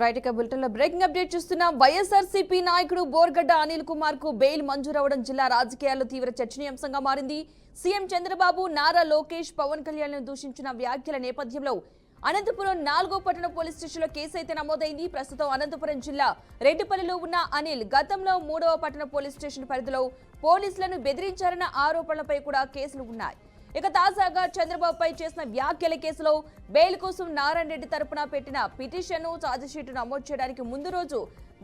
Right ఇక bulletin లో breaking update చూస్తున్నాం. వైఎస్ఆర్సీపీ నాయకుడు బోర్గడ్డ అనిల్ కుమార్ కు బెయిల్ మంజూరవడం జిల్లా రాజకీయాల్లో తీవ్ర చర్చనీయాంశంగా మారింది. సీఎం చంద్రబాబు, నారా లోకేష్, పవన్ కళ్యాణ్ ను దూషించిన వ్యాఖ్యల నేపథ్యంలో అనంతపురం 4వ పట్టణ పోలీస్ స్టేషన్లో కేసు అయితే నమోదైంది. ప్రస్తుతం అనంతపురం జిల్లా రెడ్డిపల్లిలో ఉన్న అనిల్ గతంలో 3వ పట్టణ పోలీస్ స్టేషన్ పరిధిలో పోలీసులను బెదిరించారన్న ఆరోపణలపై కూడా కేసులు ఉన్నాయి. ఇక తాజాగా చంద్రబాబుపై చేసిన వ్యాఖ్యల కేసులో బెయిల్ కోసం నారాయణ రెడ్డి తరపున పెట్టిన పిటిషన్ను ఛార్జిషీట్ నమోదు చేయడానికి ముందు రోజు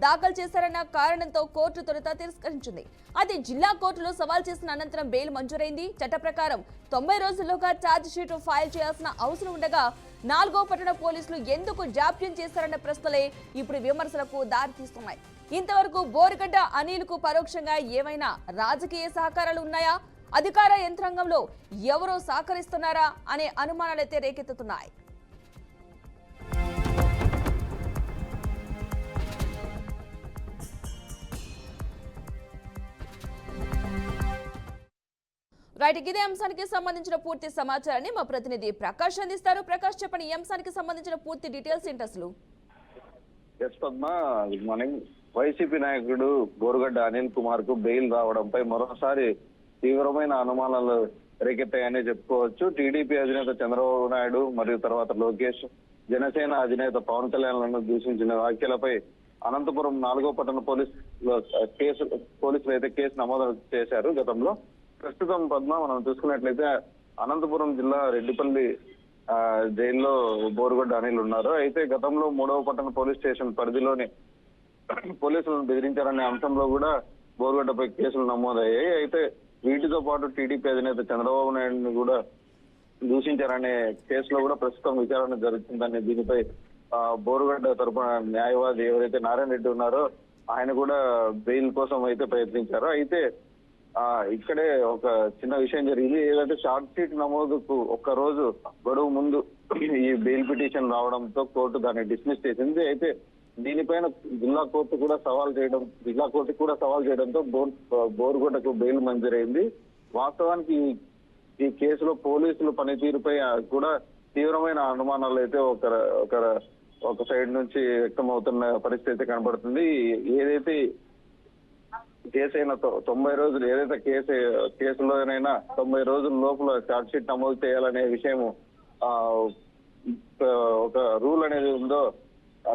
దాఖలు చేశారన్న కారణంతో కోర్టు తొలుత తిరస్కరించింది. అయితే జిల్లా కోర్టులో సవాల్ చేసిన అనంతరం బెయిల్ మంజూరైంది. చట్ట ప్రకారం 90 రోజుల్లోగా ఛార్జిషీట్ ఫైల్ చేయాల్సిన అవసరం ఉండగా 4వ పట్టణ పోలీసులు ఎందుకు జాప్యం చేశారన్న ప్రశ్నలే ఇప్పుడు విమర్శలకు దారితీస్తున్నాయి. ఇంతవరకు బోర్గడ్డ అనిల్ కు పరోక్షంగా ఏమైనా రాజకీయ సహకారాలు ఉన్నాయా, అధికార యంత్రాంగంలో ఎవరో సహకరిస్తున్నారా అనే అనుమానాలైతే రేకెత్తుతున్నాయి. రైట్, ఇదే అంశానికి సంబంధించిన పూర్తి సమాచారాన్ని మా ప్రతినిధి ప్రకాష్ అందిస్తారు. ప్రకాష్, చెప్పండి, ఈ అంశానికి సంబంధించిన పూర్తి డీటెయిల్స్ ఏంటి అసలు? Padma, good morning. వైసీపీ నాయకుడు బోర్గడ్డ అనిల్ కుమార్ కు బెయిల్ రావడంపై మరోసారి తీవ్రమైన అనుమానాలు రేకెత్తాయనే చెప్పుకోవచ్చు. టీడీపీ అధినేత చంద్రబాబు నాయుడు మరియు తర్వాత లోకేష్, జనసేన అధినేత పవన్ కళ్యాణ్ దూషించిన వ్యాఖ్యలపై అనంతపురం 4వ పట్టణ పోలీసులు అయితే కేసు నమోదు చేశారు గతంలో. ప్రస్తుతం పద్మ మనం చూసుకున్నట్లయితే అనంతపురం జిల్లా రెడ్డిపల్లి జైల్లో బోర్గడ్డ అనిల్ ఉన్నారు. అయితే గతంలో 3వ పట్టణ పోలీస్ స్టేషన్ పరిధిలోని పోలీసులను బెదిరించారనే అంశంలో కూడా బోర్గడ్డపై కేసులు నమోదయ్యాయి. అయితే వీటితో పాటు టీడీపీ అధినేత చంద్రబాబు నాయుడుని కూడా దూషించారనే కేసులో కూడా ప్రస్తుతం విచారణ జరుగుతుందని, దీనిపై బోర్గడ్డ తరపున న్యాయవాది ఎవరైతే నారాయణ రెడ్డి ఉన్నారో ఆయన కూడా బెయిల్ కోసం అయితే ప్రయత్నించారు. అయితే ఇక్కడే ఒక చిన్న విషయం జరిగింది. ఏదైతే షార్ట్ షీట్ నమోదుకు ఒక్క రోజు గడువు ముందు ఈ బెయిల్ పిటిషన్ రావడంతో కోర్టు దాన్ని డిస్మిస్ చేసింది. అయితే దీనిపైన జిల్లా కోర్టుకు కూడా సవాల్ చేయడంతో బోర్గడ్డకు బెయిల్ మంజూరైంది. వాస్తవానికి ఈ కేసులో పోలీసుల పనితీరుపై కూడా తీవ్రమైన అనుమానాలు అయితే ఒక సైడ్ నుంచి వ్యక్తమవుతున్న పరిస్థితి కనబడుతుంది. ఏదైతే కేసు అయినా 90 రోజులు, ఏదైతే కేసులోనైనా 90 రోజుల లోపల ఛార్జ్ షీట్ నమోదు చేయాలనే విషయం ఒక రూల్ అనేది ఉందో,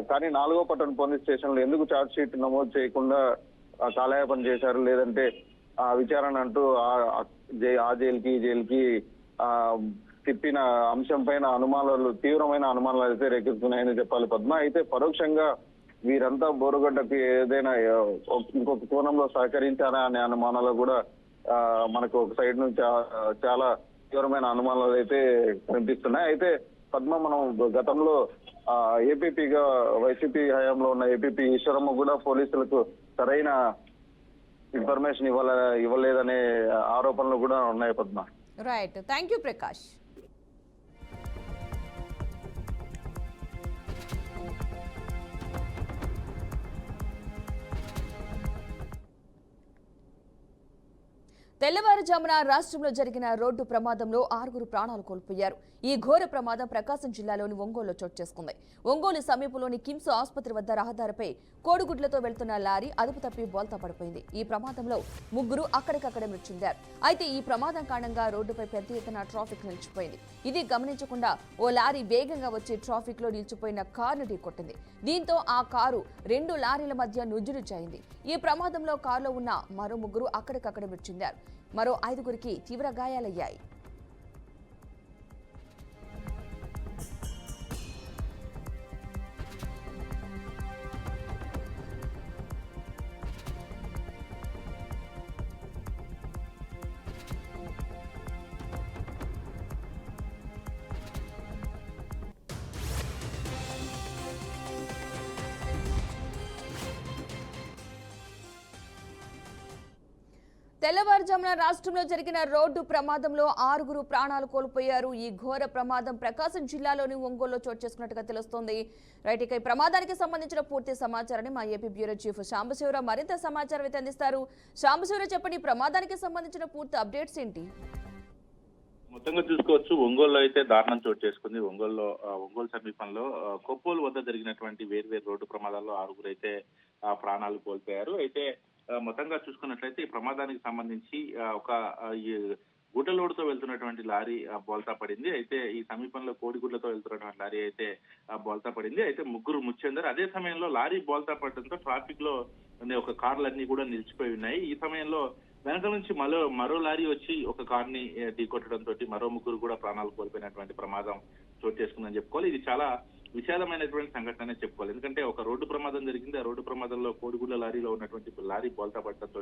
కానీ 4వ పట్టణ పోలీస్ స్టేషన్ లో ఎందుకు ఛార్జ్ షీట్ నమోదు చేయకుండా కాలయాపన చేశారు, లేదంటే విచారణ అంటూ ఆ జైలుకి తిప్పిన అంశం పైన తీవ్రమైన అనుమానాలు అయితే రేకెత్తున్నాయని చెప్పాలి పద్మ. అయితే పరోక్షంగా వీరంతా బోరుగడ్డకి ఏదైనా ఇంకొక కోణంలో సహకరించారా అనే అనుమానాలు కూడా మనకు ఒక సైడ్ నుంచి చాలా తీవ్రమైన అనుమానాలు అయితే కనిపిస్తున్నాయి. అయితే పద్మ, మనం గతంలో ఏపీపీగా వైసీపీ హయాంలో ఉన్న ఏపీపీ ఈశ్వరమ్మ కూడా పోలీసులకు సరైన ఇన్ఫర్మేషన్ ఇవ్వలేదనే ఆరోపణలు కూడా ఉన్నాయి Padma. Right, thank you Prakash. తెల్లవారుజామున రాష్ట్రంలో జరిగిన రోడ్డు ప్రమాదంలో 6 ప్రాణాలు కోల్పోయారు. ఈ ఘోర ప్రమాదం ప్రకాశం జిల్లాలోని ఒంగోలులో చోటు చేసుకుంది. ఒంగోలు సమీపంలోని కిమ్స్ ఆసుపత్రి వద్ద రహదారిపై కోడిగుడ్లతో వెళ్తున్న లారీ అదుపు తప్పి బోల్తా పడిపోయింది. ఈ ప్రమాదంలో 3 అక్కడికక్కడే మృతి చెందారు. అయితే ఈ ప్రమాదం కారణంగా రోడ్డుపై పెద్ద ఎత్తున ట్రాఫిక్ నిలిచిపోయింది. ఇది గమనించకుండా ఓ లారీ వేగంగా వచ్చి ట్రాఫిక్ లో నిలిచిపోయిన కారును ఢీకొట్టింది. దీంతో ఆ కారు 2 లారీల మధ్య నుజ్జునుజ్జయింది. ఈ ప్రమాదంలో కారులో ఉన్న మరో 3 అక్కడికక్కడే మృతి చెందారు. మరో 5గురికి తీవ్ర గాయాలయ్యాయి. తెల్లవారుజామున రాష్ట్రంలో జరిగిన రోడ్డు ప్రమాదంలో 6 ప్రాణాలు కోల్పోయారు. ఈ ఘోర ప్రమాదం ప్రకాశం జిల్లాలోని ఒంగోలులో చోటు చేసుకున్నట్టుగా తెలుస్తోంది. రైట్, ఇక ఈ ప్రమాదానికి సంబంధించిన పూర్తి సమాచారాన్ని మా ఏపీ బ్యూరో చీఫ్ శాంబశివరావు మరింత సమాచారం అయితే అందిస్తారు. శాంబశివరావు, చెప్పండి, ఈ ప్రమాదానికి సంబంధించిన పూర్తి అప్డేట్స్ ఏంటి? మొత్తంగా చూసుకోవచ్చు ఒంగోలులో అయితే దారుణం చోటు చేసుకుంది. ఒంగోలు సమీపంలో కొప్పోలు వద్ద జరిగినటువంటి వేర్వేరు రోడ్డు ప్రమాదాల్లో 6 అయితే ప్రాణాలు కోల్పోయారు. అయితే మొత్తంగా చూసుకున్నట్లయితే ఈ ప్రమాదానికి సంబంధించి ఈ గుడ్డలోడుతో వెళ్తున్నటువంటి లారీ బోల్తా పడింది. అయితే ఈ సమీపంలో కోడిగుడ్లతో వెళ్తున్నటువంటి లారీ అయితే బోల్తా పడింది. అయితే ముగ్గురు మృతి చెందారు. అదే సమయంలో లారీ బోల్తా పడడంతో ట్రాఫిక్ లో ఒక కార్లన్నీ కూడా నిలిచిపోయి ఉన్నాయి. ఈ సమయంలో వెనక నుంచి మరో లారీ వచ్చి ఒక కార్ ని ఢీకొట్టడంతో మరో ముగ్గురు కూడా ప్రాణాలు కోల్పోయినటువంటి ప్రమాదం చోటు చేసుకుందని చెప్పుకోవాలి. ఇది చాలా విషాదమైనటువంటి సంఘటన చెప్పుకోవాలి. ఎందుకంటే ఒక రోడ్డు ప్రమాదం జరిగింది. ఆ రోడ్డు ప్రమాదంలో కోడిగుడ్ల లారీలో ఉన్నటువంటి లారీ బోల్తా పడటంతో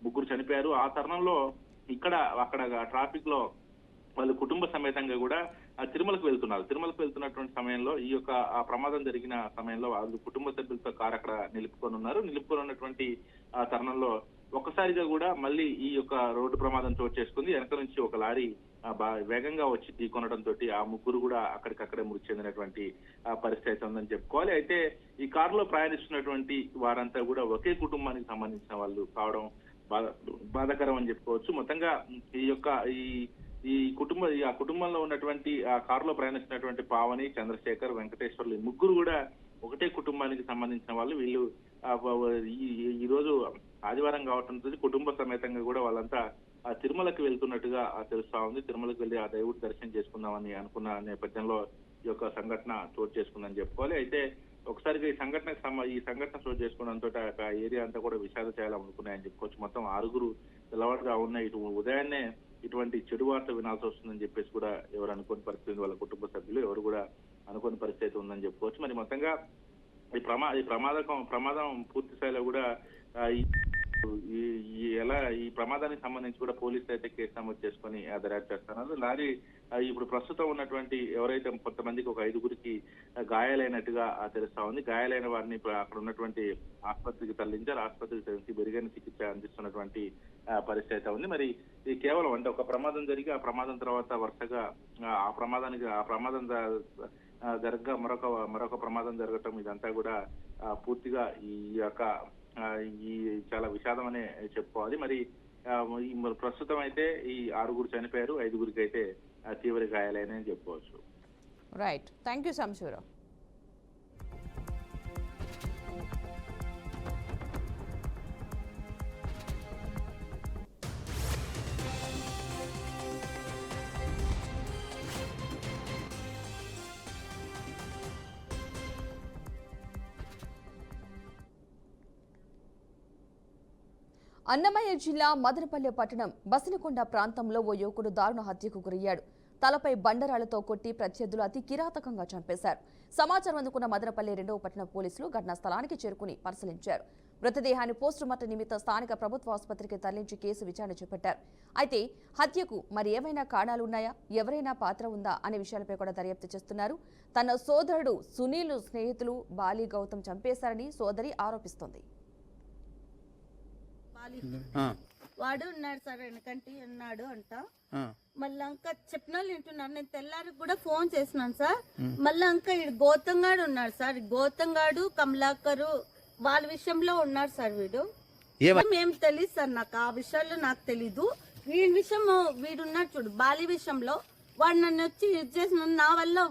ముగ్గురు చనిపోయారు. ఆ తరుణంలో అక్కడ ట్రాఫిక్ లో వాళ్ళు కుటుంబ సమేతంగా కూడా తిరుమలకు వెళ్తున్నారు. తిరుమలకు వెళ్తున్నటువంటి సమయంలో ఆ ప్రమాదం జరిగిన సమయంలో వాళ్ళు కుటుంబ సభ్యులతో కారు అక్కడ నిలుపుకొని ఉన్నటువంటి ఆ తరుణంలో ఒక్కసారిగా కూడా మళ్ళీ రోడ్డు ప్రమాదం చోటు చేసుకుంది. వెనక నుంచి ఒక లారీ వేగంగా వచ్చి ఢీకొనడంతో ఆ ముగ్గురు కూడా అక్కడికక్కడే మృతి చెందినటువంటి పరిస్థితి అయితే ఉందని చెప్పుకోవాలి. అయితే ఈ కారులో ప్రయాణిస్తున్నటువంటి వారంతా కూడా ఒకే కుటుంబానికి సంబంధించిన వాళ్ళు కావడం బాధాకరం అని చెప్పుకోవచ్చు. మొత్తంగా ఆ కుటుంబంలో ఉన్నటువంటి ఆ కారులో ప్రయాణిస్తున్నటువంటి పావని, చంద్రశేఖర్, వెంకటేశ్వర్లు ముగ్గురు కూడా ఒకటే కుటుంబానికి సంబంధించిన వాళ్ళు. వీళ్ళు ఈ రోజు ఆదివారం కావడంతో కుటుంబ సమేతంగా కూడా వాళ్ళంతా తిరుమలకి వెళ్తున్నట్టుగా తెలుస్తా ఉంది. తిరుమలకు వెళ్ళి ఆ దేవుడి దర్శనం చేసుకుందామని అనుకున్న నేపథ్యంలో ఈ సంఘటన చోటు చేసుకుందని చెప్పుకోవాలి. అయితే ఒకసారిగా ఈ సంఘటన చోటు చేసుకోవడంతో ఆ ఏరియా అంతా కూడా విషాద చేయాలనుకున్నాయని చెప్పుకోవచ్చు. మొత్తం 6 తెల్లవారుగా ఉన్న ఉదయాన్నే ఇటువంటి చెడు వార్త వినాల్సి వస్తుందని చెప్పేసి కూడా ఎవరు అనుకోని పరిస్థితి, వాళ్ళ కుటుంబ సభ్యులు ఎవరు కూడా అనుకోని పరిస్థితి ఉందని చెప్పుకోవచ్చు. మరి మొత్తంగా ఈ ప్రమాదం పూర్తి స్థాయిలో కూడా ఈ ప్రమాదానికి సంబంధించి కూడా పోలీసులు అయితే కేసు నమోదు చేసుకొని దర్యాప్తు చేస్తున్నారు. లారీ ఇప్పుడు ప్రస్తుతం ఉన్నటువంటి ఎవరైతే కొంతమందికి ఒక 5గురికి గాయాలైనట్టుగా తెలుస్తా ఉంది. గాయాలైన వారిని అక్కడ ఉన్నటువంటి ఆసుపత్రికి తరలించారు. ఆసుపత్రికి తరలించి మెరుగైన చికిత్స అందిస్తున్నటువంటి పరిస్థితి అయితే ఉంది. మరి ఇది కేవలం అంటే ఒక ప్రమాదం జరిగి ఆ ప్రమాదం తర్వాత వరుసగా ఆ ప్రమాదం జరగగా మరొక ప్రమాదం జరగటం ఇదంతా కూడా పూర్తిగా ఈ చాలా విషాదం అనే చెప్పుకోవాలి. మరి ప్రస్తుతం అయితే ఈ 6 చనిపోయారు, 5గురికి అయితే తీవ్ర గాయాలైనని చెప్పుకోవచ్చు. రైట్, థ్యాంక్ యూ సంశూరావు. అన్నమయ్య జిల్లా మదనపల్లె పట్టణం బసినకొండ ప్రాంతంలో ఓ యువకుడు దారుణ హత్యకు గురయ్యాడు. తలపై బండరాళ్లతో కొట్టి ప్రత్యర్థులు అతి కిరాతకంగా చంపేశారు. సమాచారం అందుకున్న మదనపల్లె 2వ పట్టణ పోలీసులు ఘటనా స్థలానికి చేరుకుని పరిశీలించారు. మృతదేహాన్ని పోస్టుమార్టం నిమిత్తం స్థానిక ప్రభుత్వ ఆసుపత్రికి తరలించి కేసు విచారణ చేపట్టారు. అయితే హత్యకు మరి ఏవైనా కారణాలున్నాయా, ఎవరైనా పాత్ర ఉందా అనే విషయాలపై కూడా దర్యాప్తు చేస్తున్నారు. తన సోదరుడు సునీల్ స్నేహితులు బాలి గౌతమ్ చంపేశారని సోదరి ఆరోపిస్తోంది. వాడు ఉన్నాడు సార్, వెనకంటి ఉన్నాడు అంట. మళ్ళీ ఇంకా చెప్పిన వాళ్ళు వింటున్నారు. నేను తెల్లారికి కూడా ఫోన్ చేసినాను సార్. మళ్ళీ ఇంకా ఇడు గౌతంగాడు ఉన్నాడు సార్. గౌతంగాడు, కమలాకరు వాళ్ళ విషయంలో ఉన్నాడు సార్. వీడు ఏం తెలియదు సార్, నాకు ఆ విషయాల్లో నాకు తెలీదు. వీడి విషయం వీడున్నాడు చూడు, బాలి విషయంలో వాడు నన్ను వచ్చి ఇది చేసిన నా వల్ల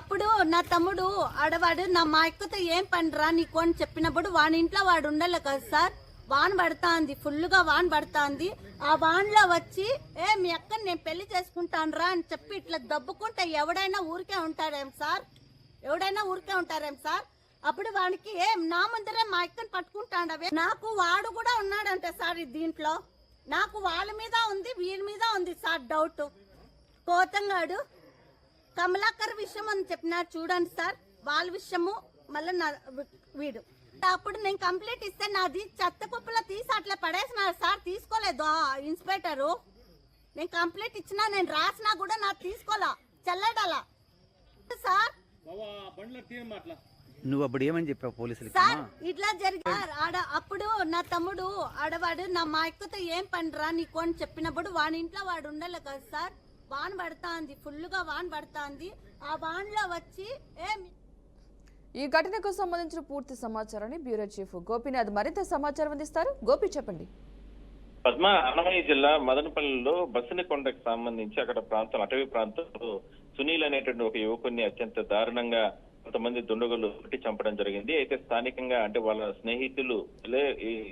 అప్పుడు నా తమ్ముడు ఆడవాడు నా మా అక్కతో ఏం పనిరా నీకు అని చెప్పినప్పుడు వాడి ఇంట్లో వాడు ఉండాలి కదా సార్. వాన్ పడతాంది, ఫుల్గా వాన్ పడతాంది. ఆ వాన్లో వచ్చి మీ అక్కని నేను పెళ్లి చేసుకుంటానురా అని చెప్పి ఇట్లా దబ్బుకుంటే ఎవడైనా ఊరికే ఉంటారేం సార్? అప్పుడు వానికి నా ముందరే మా అక్కని పట్టుకుంటాండవే. నాకు వాడు కూడా ఉన్నాడంటే సార్ దీంట్లో. నాకు వాళ్ళ మీద ఉంది, వీళ్ళ మీద ఉంది సార్ డౌట్. కోతంగాడు కమలాకర్ విషయం అని చెప్పినారు చూడండి సార్, వాళ్ళ విషయము. మళ్ళీ వీడు అప్పుడు నేను కంప్లీట్ ఇస్తే నాది చెత్త కుప్పలో తీసి అట్లా పడేసినారు సార్. తీసుకోలేదు ఇన్స్పెక్టరు. నేను కంప్లీట్ ఇచ్చినా, నేను రాసినా కూడా నాకు తీసుకోలే, చెల్లడాలా సార్. నువ్వు అప్పుడు ఏమని చెప్పావు పోలీసులు? సార్ ఇట్లా జరిగారు. అప్పుడు నా తమ్ముడు ఆడవాడు నా మా అక్కతో ఏం పనిరా నీకు అని చెప్పినప్పుడు వాడి ఇంట్లో వాడు ఉండాలి కదా సార్. వాన్ పడతాంది, ఫుల్గా వాన్ పడతాంది. ఆ వాన్లో వచ్చి ఈ ఘటనకు సంబంధించిన పూర్తి సమాచారాన్ని బ్యూరో చీఫ్ గోపీనాథ్ మరింత సమాచారం అందిస్తారు. గోపి చెప్పండి. పద్మ, అన్నమయ్య జిల్లా మదనపల్లిలో బసినకొండకు సంబంధించి అక్కడ ప్రాంతం అటవీ ప్రాంతంలో సునీల్ అనేటువంటి ఒక యువకుడిని అత్యంత దారుణంగా కొంతమంది దుండగులు కొట్టి చంపడం జరిగింది. అయితే స్థానికంగా అంటే వాళ్ళ స్నేహితులు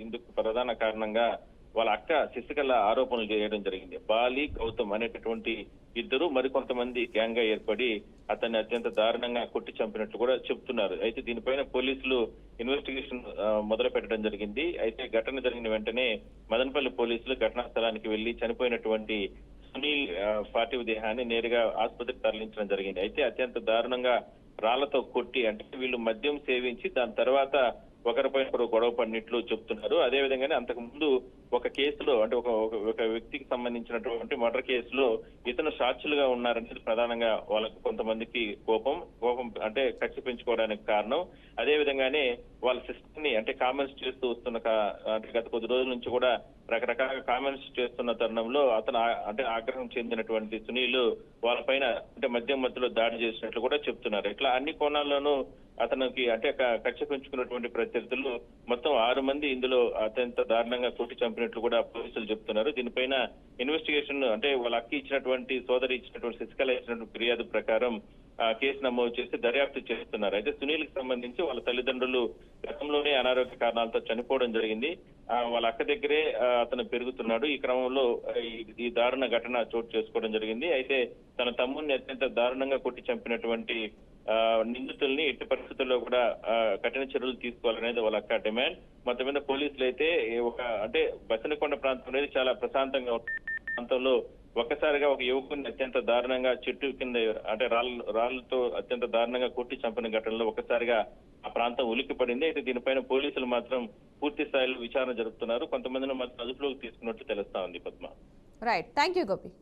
ఇందుకు ప్రధాన కారణంగా వాళ్ళ అక్క శశికళ ఆరోపణలు చేయడం జరిగింది. బాలి, గౌతమ్ అనేటటువంటి ఇద్దరు మరికొంతమంది గ్యాంగ్ గా ఏర్పడి అతన్ని అత్యంత దారుణంగా కొట్టి చంపినట్లు కూడా చెప్తున్నారు. అయితే దీనిపైన పోలీసులు ఇన్వెస్టిగేషన్ మొదలు పెట్టడం జరిగింది. అయితే ఘటన జరిగిన వెంటనే మదనపల్లి పోలీసులు ఘటనా స్థలానికి వెళ్లి చనిపోయినటువంటి సునీల్ పార్థివ దేహాన్ని నేరుగా ఆసుపత్రికి తరలించడం జరిగింది. అయితే అత్యంత దారుణంగా రాళ్లతో కొట్టి, అంటే వీళ్ళు మద్యం సేవించి దాని తర్వాత ఒకరిపై ఒకరు గొడవ పడినట్లు చెప్తున్నారు. అదే విధంగానే అంతకు ముందు ఒక కేసులో అంటే ఒక వ్యక్తికి సంబంధించినటువంటి మర్డర్ కేసులో ఇతను సాక్షులుగా ఉన్నారనేది ప్రధానంగా వాళ్ళకు కొంతమందికి కోపం అంటే కక్ష పెంచుకోవడానికి కారణం. అదే విధంగానే వాళ్ళ సిస్టర్ ని అంటే కామెంట్స్ చేస్తూ వస్తున్న అంటే గత కొద్ది రోజుల నుంచి కూడా రకరకాల కామెంట్స్ చేస్తున్న తరుణంలో అతను అంటే ఆగ్రహం చెందినటువంటి సునీల్ వాళ్ళపైన అంటే మధ్యలో దాడి చేసినట్లు కూడా చెప్తున్నారు. ఇట్లా అన్ని కోణాల్లోనూ అతనికి అంటే కక్ష పెంచుకున్నటువంటి ప్రత్యర్థులు మొత్తం 6 మంది ఇందులో అత్యంత దారుణంగా కొట్టి చంపినట్లు కూడా పోలీసులు చెప్తున్నారు. దీనిపైన ఇన్వెస్టిగేషన్ అంటే వాళ్ళ అక్క ఇచ్చినటువంటి సోదరి ఇచ్చినటువంటి శశికళ ఇచ్చినటువంటి ఫిర్యాదు ప్రకారం కేసు నమోదు చేసి దర్యాప్తు చేస్తున్నారు. అయితే సునీల్ కి సంబంధించి వాళ్ళ తల్లిదండ్రులు గతంలోనే అనారోగ్య కారణాలతో చనిపోవడం జరిగింది. వాళ్ళ అక్క దగ్గరే అతను పెరుగుతున్నాడు. ఈ క్రమంలో ఈ దారుణ ఘటన చోటు చేసుకోవడం జరిగింది. అయితే తన తమ్ముడిని అత్యంత దారుణంగా కొట్టి చంపినటువంటి నిందితుల్ని ఎట్టి పరిస్థితుల్లో కూడా కఠిన చర్యలు తీసుకోవాలనేది వాళ్ళ అక్క డిమాండ్. మొత్తం మీద పోలీసులు అయితే అంటే బసినకొండ ప్రాంతం అనేది చాలా ప్రశాంతంగా ఉన్న ప్రాంతంలో ఒక్కసారిగా ఒక యువకుని అత్యంత దారుణంగా చెట్టు కింద అంటే రాళ్లతో అత్యంత దారుణంగా కొట్టి చంపిన ఘటనలో ఒక్కసారిగా ఆ ప్రాంతం ఉలిక్కి పడింది. అయితే దీనిపైన పోలీసులు మాత్రం పూర్తి స్థాయిలో విచారణ జరుపుతున్నారు. కొంతమందిని మాత్రం అదుపులోకి తీసుకున్నట్టు తెలుస్తా ఉంది. Padma. Right, thank you Gopi.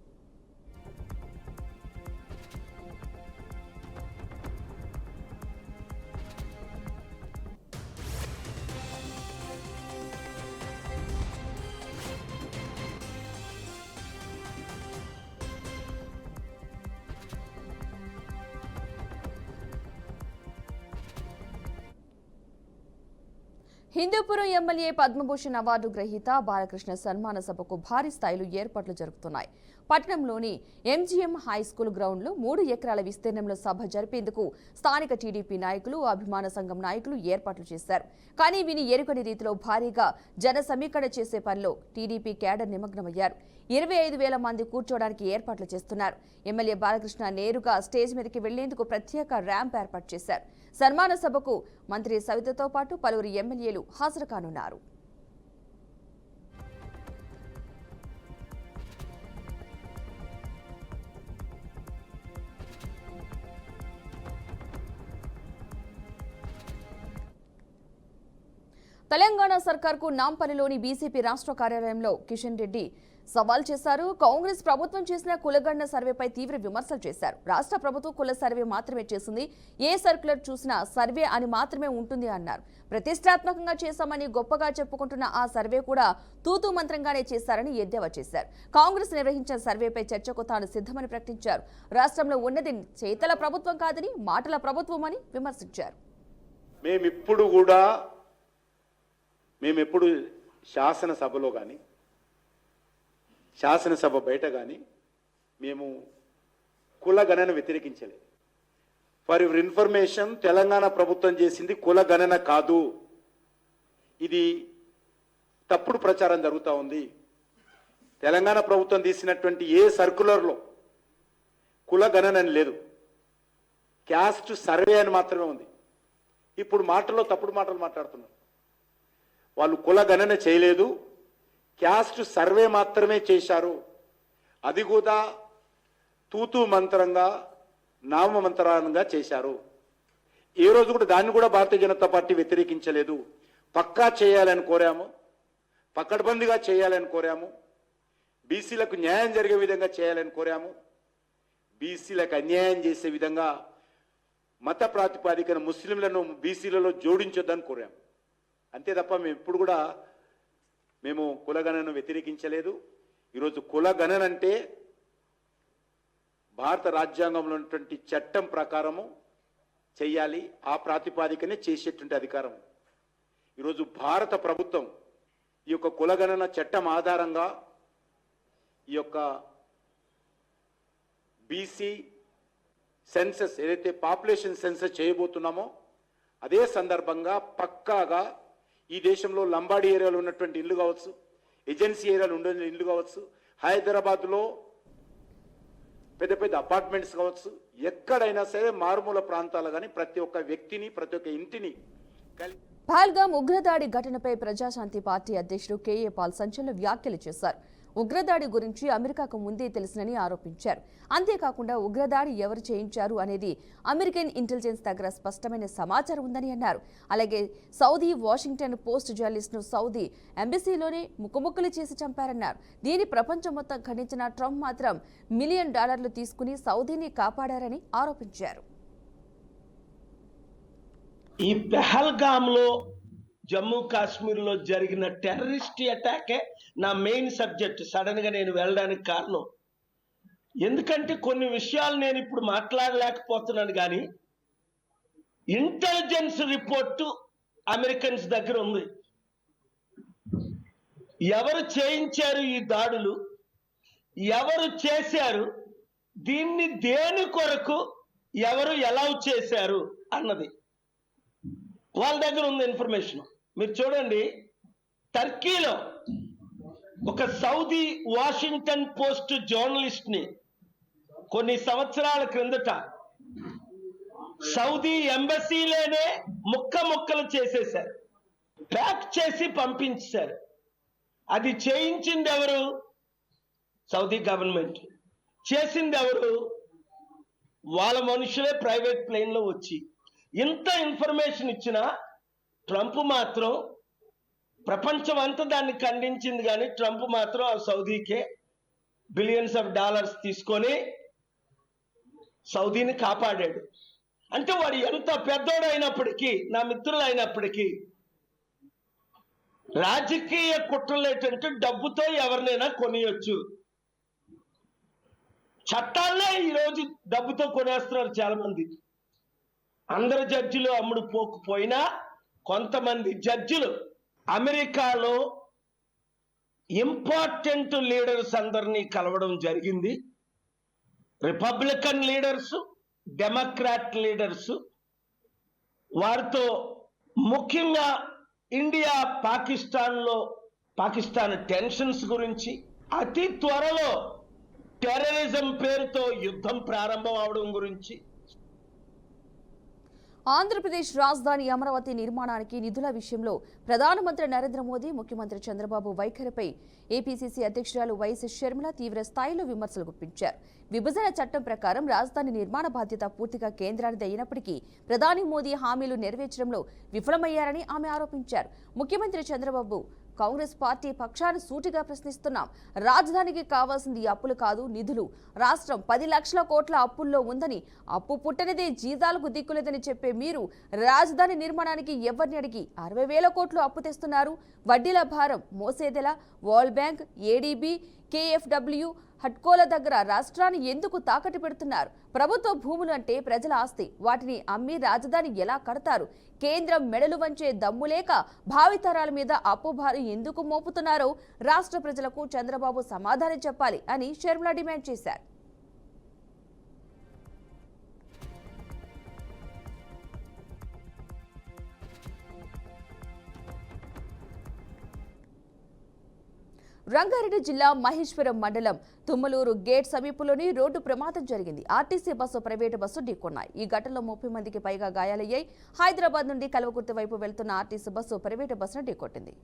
Hindupuram MLA Padma Bhushan award గ్రహీత బాలకృష్ణ సన్మాన సభకు భారీ స్థాయిలో ఏర్పాట్లు జరుగుతున్నాయి. పట్టణంలోని ఎంజీఎం హై స్కూల్ గ్రౌండ్లో 3 ఎకరాల విస్తీర్ణంలో సభ జరిపేందుకు స్థానిక టీడీపీ నాయకులు, అభిమాన సంఘం నాయకులు ఏర్పాట్లు చేశారు. కానీ విని ఎరుకని రీతిలో భారీగా జన సమీకరణ చేసే పనిలో టీడీపీ క్యాడర్ నిమగ్నమయ్యారు. 25,000 మంది కూర్చోవడానికి ఏర్పాట్లు చేస్తున్నారు. ఎమ్మెల్యే బాలకృష్ణ నేరుగా స్టేజ్ మీదకి వెళ్లేందుకు ప్రత్యేక ర్యాంప్ ఏర్పాటు చేశారు. సన్మాన సభకు మంత్రి సవితతో పాటు పలువురు ఎమ్మెల్యేలు హాజరు కానున్నారు. తెలంగాణ సర్కార్కు నాంపల్లిలోని బీజేపీ రాష్ట్ర కార్యాలయంలో కిషన్ రెడ్డి సవాల్ చేశారు. కాంగ్రెస్ ప్రభుత్వం చేసిన కులగణన సర్వేపై తీవ్ర విమర్శలు చేశారు. రాష్ట్ర ప్రభుత్వం కుల సర్వే మాత్రమే చేసింది, ఏ సర్క్యులర్ చూసినా సర్వే అని మాత్రమే ఉంటుంది అన్నారు. ప్రతిష్టాత్మకంగా చేశామని గొప్పగా చెప్పుకుంటున్న ఆ సర్వే కూడా తూతూ మంత్రంగానే చేశారని ఎద్దేవా చేశారు. కాంగ్రెస్ నిర్వహించిన సర్వేపై చర్చకు తాను సిద్ధమని ప్రకటించారు. రాష్ట్రంలో ఉన్నది చేతల ప్రభుత్వం కాదని మాటల ప్రభుత్వం అని విమర్శించారు. మేమెప్పుడు శాసనసభలో కానీ శాసనసభ బయట కానీ మేము కుల గణన వ్యతిరేకించలేదు. ఫర్ యువర్ ఇన్ఫర్మేషన్, తెలంగాణ ప్రభుత్వం చేసింది కుల గణన కాదు. ఇది తప్పుడు ప్రచారం జరుగుతూ ఉంది. తెలంగాణ ప్రభుత్వం తీసినటువంటి ఏ సర్క్యులర్లో కుల గణన అని లేదు, క్యాస్ట్ సర్వే అని మాత్రమే ఉంది. ఇప్పుడు మాటల్లో తప్పుడు మాటలు మాట్లాడుతున్నారు. వాళ్ళు కుల గణన చేయలేదు, క్యాస్ట్ సర్వే మాత్రమే చేశారు. అది కూడా తూతూ మంత్రంగా, నామమంత్రంగా చేశారు. ఏ రోజు కూడా దాన్ని కూడా భారతీయ జనతా పార్టీ వ్యతిరేకించలేదు. పక్కా చేయాలని కోరాము, పకడ్బందీగా చేయాలని కోరాము, బీసీలకు న్యాయం జరిగే విధంగా చేయాలని కోరాము. బీసీలకు అన్యాయం చేసే విధంగా మత ప్రాతిపాదికన ముస్లింలను బీసీలలో జోడించొద్దని కోరాము. అంతే తప్ప మేము ఎప్పుడు కూడా మేము కులగణనను వ్యతిరేకించలేదు. ఈరోజు కులగణన అంటే భారత రాజ్యాంగంలో ఉన్నటువంటి చట్టం ప్రకారము చెయ్యాలి, ఆ ప్రాతిపాదికనే చేసేటువంటి అధికారం. ఈరోజు భారత ప్రభుత్వం ఈ యొక్క కులగణన చట్టం ఆధారంగా ఈ యొక్క బీసీ సెన్సస్ ఏదైతే పాపులేషన్ సెన్సస్ చేయబోతున్నామో అదే సందర్భంగా పక్కాగా ఈ దేశంలో లంబాడి ఏరియాలో ఉన్నటువంటి ఇల్లు కావచ్చు, ఏజెన్సీ ఏరియాలో ఉండే ఇల్లు కావచ్చు, హైదరాబాద్లో పెద్ద పెద్ద అపార్ట్మెంట్స్ కావచ్చు, ఎక్కడైనా సరే మారుమూల ప్రాంతాలు కానీ ప్రతి ఒక్క వ్యక్తిని ప్రతి ఒక్క ఇంటిని పహల్గామ్ ఉగ్రదాడి ఘటనపై ప్రజాశాంతి పార్టీ అధ్యక్షుడు కేఏ పాల్ సంచలన వ్యాఖ్యలు చేశారు. ఉగ్రదాడి గురించి అమెరికాకు ముందే తెలుసునని ఆరోపించారు. అంతేకాకుండా ఉగ్రదాడి ఎవరు చేయించారు అనేది అమెరికన్ ఇంటెలిజెన్స్ దగ్గర స్పష్టమైన సమాచారం ఉందని అన్నారు. అలాగే సౌదీ వాషింగ్టన్ పోస్ట్ జర్నలిస్ట్ను సౌదీ ఎంబసీలోనే ముక్కుముక్కులు చేసి చంపారన్నారు. దీని ప్రపంచం మొత్తం ఖండించిన ట్రంప్ మాత్రం $1 మిలియన్ తీసుకుని సౌదీని కాపాడారని ఆరోపించారు. ఈ పెహల్గామ్లో జమ్మూ కాశ్మీర్లో జరిగిన టెర్రరిస్ట్ అటాకే నా మెయిన్ సబ్జెక్ట్. సడన్ గా నేను వెళ్ళడానికి కారణం ఎందుకంటే కొన్ని విషయాలు నేను ఇప్పుడు మాట్లాడలేకపోతున్నాను, కానీ ఇంటెలిజెన్స్ రిపోర్టు అమెరికన్స్ దగ్గర ఉంది. ఎవరు చేయించారు ఈ దాడులు, ఎవరు చేశారు, దీన్ని దేని కొరకు ఎవరు ఎలా చేశారు అన్నది వాళ్ళ దగ్గర ఉంది ఇన్ఫర్మేషన్. మీరు చూడండి, టర్కీలో ఒక సౌదీ వాషింగ్టన్ పోస్ట్ జర్నలిస్ట్ ని కొన్ని సంవత్సరాల క్రిందట సౌదీ ఎంబసీలోనే ముక్కలు చేసేశారు, ప్యాక్ చేసి పంపించారు. అది చేయించింది ఎవరు? Saudi government. చేసింది ఎవరు? వాళ్ళ మనుషులే ప్రైవేట్ ప్లేన్ లో వచ్చి. ఇంత ఇన్ఫర్మేషన్ ఇచ్చిన ట్రంప్ మాత్రం, ప్రపంచం అంతా దాన్ని ఖండించింది, కానీ ట్రంప్ మాత్రం ఆ సౌదీకే బిలియన్స్ ఆఫ్ డాలర్స్ తీసుకొని సౌదీని కాపాడాడు. అంటే వాడు ఎంత పెద్దోడు అయినప్పటికీ, నా మిత్రులు అయినప్పటికీ, రాజకీయ కుట్రలు ఏంటంటే డబ్బుతో ఎవరినైనా కొనియొచ్చు. చట్టాలనే ఈరోజు డబ్బుతో కొనేస్తున్నారు చాలా మంది. అందరు జడ్జిలు అమ్ముడు పోకపోయినా కొంతమంది జడ్జిలు అమెరికాలో ఇంపార్టెంట్ లీడర్స్ అందరినీ కలవడం జరిగింది. Republican leaders, Democrat leaders. వారితో ముఖ్యంగా ఇండియా పాకిస్తాన్ టెన్షన్స్ గురించి, అతి త్వరలో టెర్రరిజం పేరుతో యుద్ధం ప్రారంభం అవడం గురించి. ఆంధ్రప్రదేశ్ రాజధాని అమరావతి నిర్మాణానికి నిధుల విషయంలో ప్రధానమంత్రి నరేంద్ర మోదీ, ముఖ్యమంత్రి చంద్రబాబు వైఖరిపై ఏపీసీసీ అధ్యక్షురాలు వైఎస్ షర్మిల తీవ్ర స్థాయిలో విమర్శలు గుప్పించారు. విభజన చట్టం ప్రకారం రాజధాని నిర్మాణ బాధ్యత పూర్తిగా కేంద్రానిది అయినప్పటికీ ప్రధాని మోదీ హామీలు నెరవేర్చడంలో విఫలమయ్యారని ఆమె ఆరోపించారు. ముఖ్యమంత్రి చంద్రబాబు, కాంగ్రెస్ పార్టీ పక్షాన్ని సూటిగా ప్రశ్నిస్తున్నాం. రాజధానికి కావాల్సింది అప్పులు కాదు, నిధులు. రాష్ట్రం 10 లక్షల కోట్ల అప్పుల్లో ఉందని, అప్పు పుట్టనిదే జీతాలకు దిక్కులేదని చెప్పే మీరు రాజధాని నిర్మాణానికి ఎవరిని అడిగి 60,000 కోట్లు అప్పు తెస్తున్నారు? వడ్డీల భారం మోసేదెలా? వరల్డ్ బ్యాంక్, ఏడీబీ, కేఎఫ్డబ్ల్యూ, హడ్కోల దగ్గర రాష్ట్రాన్ని ఎందుకు తాకట్టు పెడుతున్నారు? ప్రభుత్వ భూములు అంటే ప్రజల ఆస్తి. వాటిని అమ్మి రాజధాని ఎలా కడతారు? కేంద్రం మెడలు వంచే దమ్ము లేక భావితరాల మీద అప్పు భారం ఎందుకు మోపుతున్నారో రాష్ట్ర ప్రజలకు చంద్రబాబు సమాధానం చెప్పాలి అని షర్మిల డిమాండ్ చేశారు. రంగారెడ్డి జిల్లా మహేశ్వరం మండలం తుమ్మలూరు గేట్ సమీపంలోని రోడ్డు ప్రమాదం జరిగింది. ఆర్టీసీ బస్సు, ప్రైవేటు బస్సు ఢీకొన్నాయి. ఈ ఘటనలో 30 మందికి పైగా గాయాలయ్యాయి. హైదరాబాద్ నుండి కల్వకుర్తి వైపు వెళ్తున్న ఆర్టీసీ బస్సు ప్రైవేటు బస్సును ఢీకొట్టింది.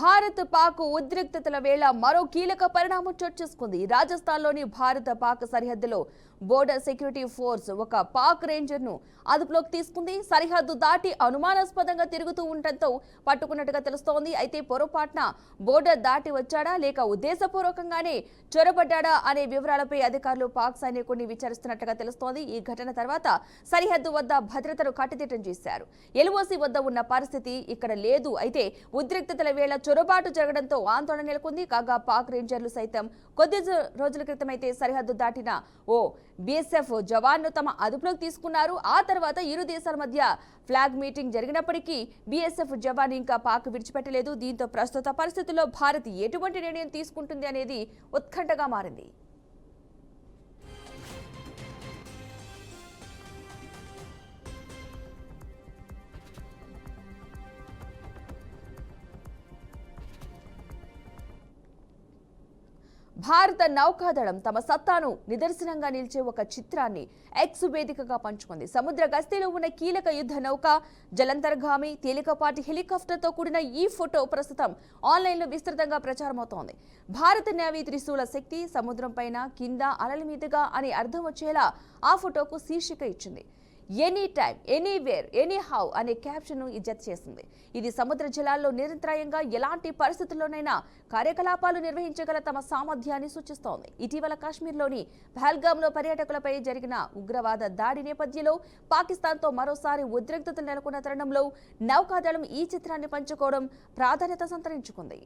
భారత్ పాక్ ఉద్రిక్తతల వేళ మరో కీలక పరిణామం చోటు చేసుకుంది. రాజస్థాన్లోని భారత పాక్ సరిహద్దులో బోర్డర్ సెక్యూరిటీ ఫోర్స్ ఒక పాక్ రేంజర్ ను అదుపులోకి తీసుకుంది. సరిహద్దు దాటి అనుమానాస్పదంగా తిరుగుతూ ఉండటంతో పట్టుకున్నట్టుగా తెలుస్తోంది. అయితే పొరపాటున బోర్డర్ దాటి వచ్చాడా లేక ఉద్దేశపూర్వకంగానే చొరబడ్డాడా అనే వివరాలపై అధికారులు పాక్ సైనికుడిని విచారిస్తున్నట్టుగా తెలుస్తోంది. ఈ ఘటన తర్వాత సరిహద్దు వద్ద భద్రతను కట్టుదిట్టం చేశారు. ఎల్ఓసి వద్ద ఉన్న పరిస్థితి ఇక్కడ లేదు. అయితే ఉద్రిక్తతల వేళ చొరబాటు జరగడంతో ఆందోళన నెలకొంది. కాగా పాక్ రేంజర్లు సైతం కొద్ది రోజుల క్రితమైతే సరిహద్దు దాటిన ఓ బీఎస్ఎఫ్ జవాన్ను తమ అదుపులోకి తీసుకున్నారు. ఆ తర్వాత ఇరు దేశాల మధ్య ఫ్లాగ్ మీటింగ్ జరిగినప్పటికీ బీఎస్ఎఫ్ జవాన్ ఇంకా పాక్ విడిచిపెట్టలేదు. దీంతో ప్రస్తుత పరిస్థితుల్లో భారత్ ఎటువంటి నిర్ణయం తీసుకుంటుంది అనేది ఉత్కంఠగా మారింది. భారత నౌకాదళం తమ సత్తాను నిదర్శనంగా నిలిచే ఒక చిత్రాన్ని ఎక్స్ వేదికగా పంచుకుంది. సముద్ర గస్తీలో ఉన్న కీలక యుద్ధ నౌక, జలంతర్గామి, తేలికపాటి హెలికాప్టర్తో కూడిన ఈ ఫోటో ప్రస్తుతం ఆన్లైన్లో విస్తృతంగా ప్రచారమవుతోంది. భారత నేవీ త్రిశూల శక్తి, సముద్రం పైన, కింద, అలల మీదుగా అని అర్థం వచ్చేలా ఆ ఫోటోకు శీర్షిక ఇచ్చింది. Any time, anywhere, any how అనే క్యాప్షన్ జత చేసింది. ఇది సముద్ర జలాల్లో నిరంతరాయంగా ఎలాంటి పరిస్థితుల్లోనైనా కార్యకలాపాలు నిర్వహించగల తమ సామర్థ్యాన్ని సూచిస్తోంది. ఇటీవల కాశ్మీర్లోని పహల్గామ్లో పర్యాటకులపై జరిగిన ఉగ్రవాద దాడి నేపథ్యంలో పాకిస్తాన్తో మరోసారి ఉద్రిక్తతలు నెలకొన్న తరుణంలో నౌకాదళం ఈ చిత్రాన్ని పంచుకోవడం ప్రాధాన్యత సంతరించుకుంది.